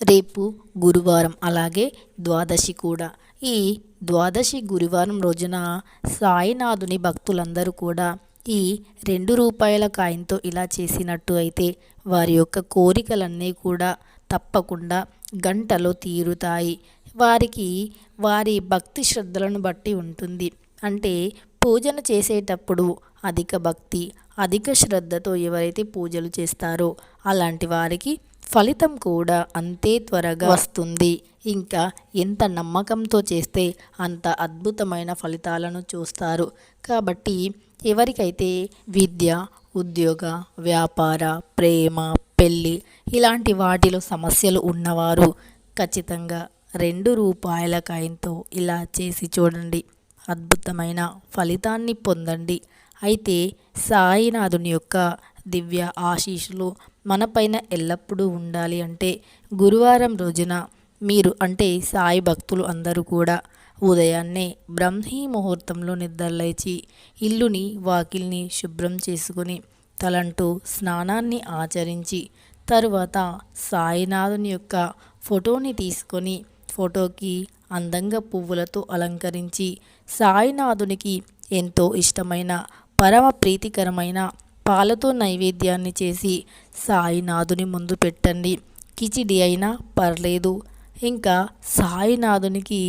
రేపు గురువారం, అలాగే ద్వాదశి కూడా. ఈ ద్వాదశి గురువారం రోజున సాయినాథుని భక్తులందరూ కూడా ఈ రూ. 2 కాయిన్తో ఇలా చేసినట్టు అయితే వారి యొక్క కోరికలన్నీ కూడా తప్పకుండా గంటలో తీరుతాయి. వారికి వారి భక్తి శ్రద్ధలను బట్టి ఉంటుంది. అంటే పూజను చేసేటప్పుడు అధిక భక్తి, అధిక శ్రద్ధతో ఎవరైతే పూజలు చేస్తారో అలాంటి వారికి ఫలితం కూడా అంతే త్వరగా వస్తుంది. ఇంకా ఎంత నమ్మకంతో చేస్తే అంత అద్భుతమైన ఫలితాలను చూస్తారు. కాబట్టి ఎవరికైతే విద్య, ఉద్యోగ, వ్యాపార, ప్రేమ, పెళ్ళి ఇలాంటి వాటిలో సమస్యలు ఉన్నవారు ఖచ్చితంగా రూ. 2 కాయిన్తో ఇలా చేసి చూడండి. అద్భుతమైన ఫలితాన్ని పొందండి. అయితే సాయినాథుని యొక్క దివ్య ఆశీస్సులు మనపైన ఎల్లప్పుడూ ఉండాలి అంటే గురువారం రోజున మీరు అంటే సాయి భక్తులు అందరూ కూడా ఉదయాన్నే బ్రహ్మీ ముహూర్తంలో నిద్రలేచి ఇల్లుని వాకిల్ని శుభ్రం చేసుకుని తలంటూ స్నానాన్ని ఆచరించి తరువాత సాయినాథుని యొక్క ఫోటోని తీసుకొని ఫోటోకి అందంగా పువ్వులతో అలంకరించి సాయినాథునికి ఎంతో ఇష్టమైన పరమ ప్రీతికరమైన పాలతో నైవేద్యాన్ని చేసి సాయినాథుని ముందు పెట్టండి. కిచిడి అయినా పర్లేదు. ఇంకా సాయినాథునికి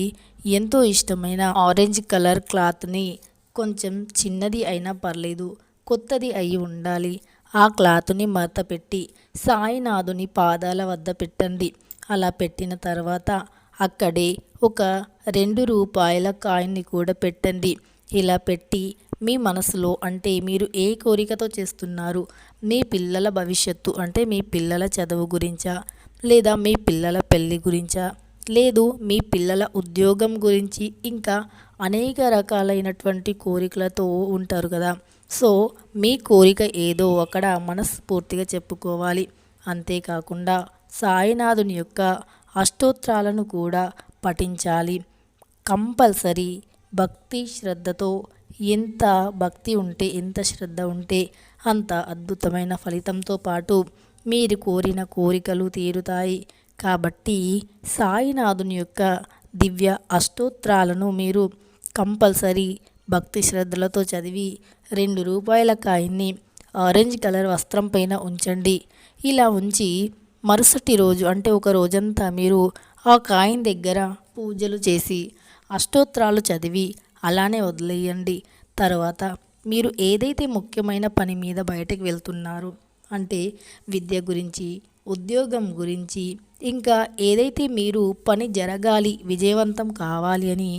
ఎంతో ఇష్టమైన ఆరెంజ్ కలర్ క్లాత్ని కొంచెం చిన్నది అయినా పర్లేదు, కొత్తది అయి ఉండాలి. ఆ క్లాత్ని మడత పెట్టి సాయినాథుని పాదాల వద్ద పెట్టండి. అలా పెట్టిన తర్వాత అక్కడే ఒక రూ. 2 కాయిన్ని కూడా పెట్టండి. ఇలా పెట్టి మీ మనసులో అంటే మీరు ఏ కోరికతో చేస్తున్నారు, మీ పిల్లల భవిష్యత్తు అంటే మీ పిల్లల చదువు గురించా, లేదా మీ పిల్లల పెళ్ళి గురించా, లేదు మీ పిల్లల ఉద్యోగం గురించి, ఇంకా అనేక రకాలైనటువంటి కోరికలతో ఉంటారు కదా. సో మీ కోరిక ఏదో అక్కడ మనస్ఫూర్తిగా చెప్పుకోవాలి. అంతేకాకుండా సాయినాథుని యొక్క అష్టోత్తరాలను కూడా పఠించాలి. కంపల్సరీ భక్తి శ్రద్ధతో, ఎంత భక్తి ఉంటే, ఎంత శ్రద్ధ ఉంటే అంత అద్భుతమైన ఫలితంతో పాటు మీరు కోరిన కోరికలు తీరుతాయి. కాబట్టి సాయినాథుని యొక్క దివ్య అష్టోత్తరాలను మీరు కంపల్సరీ భక్తి శ్రద్ధలతో చదివి రూ. 2 కాయిన్ని ఆరెంజ్ కలర్ వస్త్రం పైన ఉంచండి. ఇలా ఉంచి మరుసటి రోజు అంటే ఒక రోజంతా మీరు ఆ కాయిన్ దగ్గర పూజలు చేసి అష్టోత్తరాలు చదివి అలానే వదిలేయండి. తర్వాత మీరు ఏదైతే ముఖ్యమైన పని మీద బయటకు వెళ్తున్నారో అంటే విద్య గురించి, ఉద్యోగం గురించి, ఇంకా ఏదైతే మీరు పని జరగాలి, విజయవంతం కావాలి అని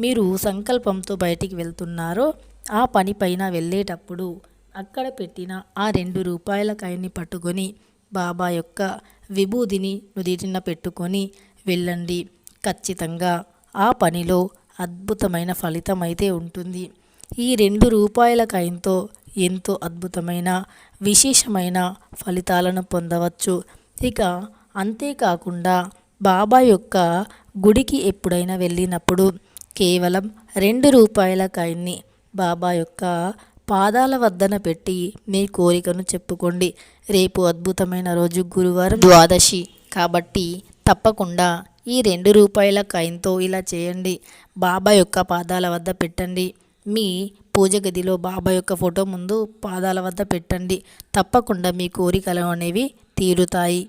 మీరు సంకల్పంతో బయటికి వెళ్తున్నారో ఆ పని పైన వెళ్ళేటప్పుడు అక్కడ పెట్టిన ఆ రూ. 2 కాయిన్ని పట్టుకొని బాబా యొక్క విభూదిని నుదిటిన పెట్టుకొని వెళ్ళండి. ఖచ్చితంగా ఆ పనిలో అద్భుతమైన ఫలితం అయితే ఉంటుంది. ఈ రూ. 2 కాయిన్తో ఎంతో అద్భుతమైన విశేషమైన ఫలితాలను పొందవచ్చు. ఇక అంతేకాకుండా బాబా యొక్క గుడికి ఎప్పుడైనా వెళ్ళినప్పుడు కేవలం రూ. 2 కాయిన్ని బాబా యొక్క పాదాల వద్దన పెట్టి మీ కోరికను చెప్పుకోండి. రేపు అద్భుతమైన రోజు గురువారం ద్వాదశి కాబట్టి తప్పకుండా ఈ రూ. 2 కాయిన్తో ఇలా చేయండి. బాబా యొక్క పాదాల వద్ద పెట్టండి. మీ పూజ గదిలో బాబా యొక్క ఫోటో ముందు పాదాల వద్ద పెట్టండి. తప్పకుండా మీ కోరికలు అనేవి తీరుతాయి.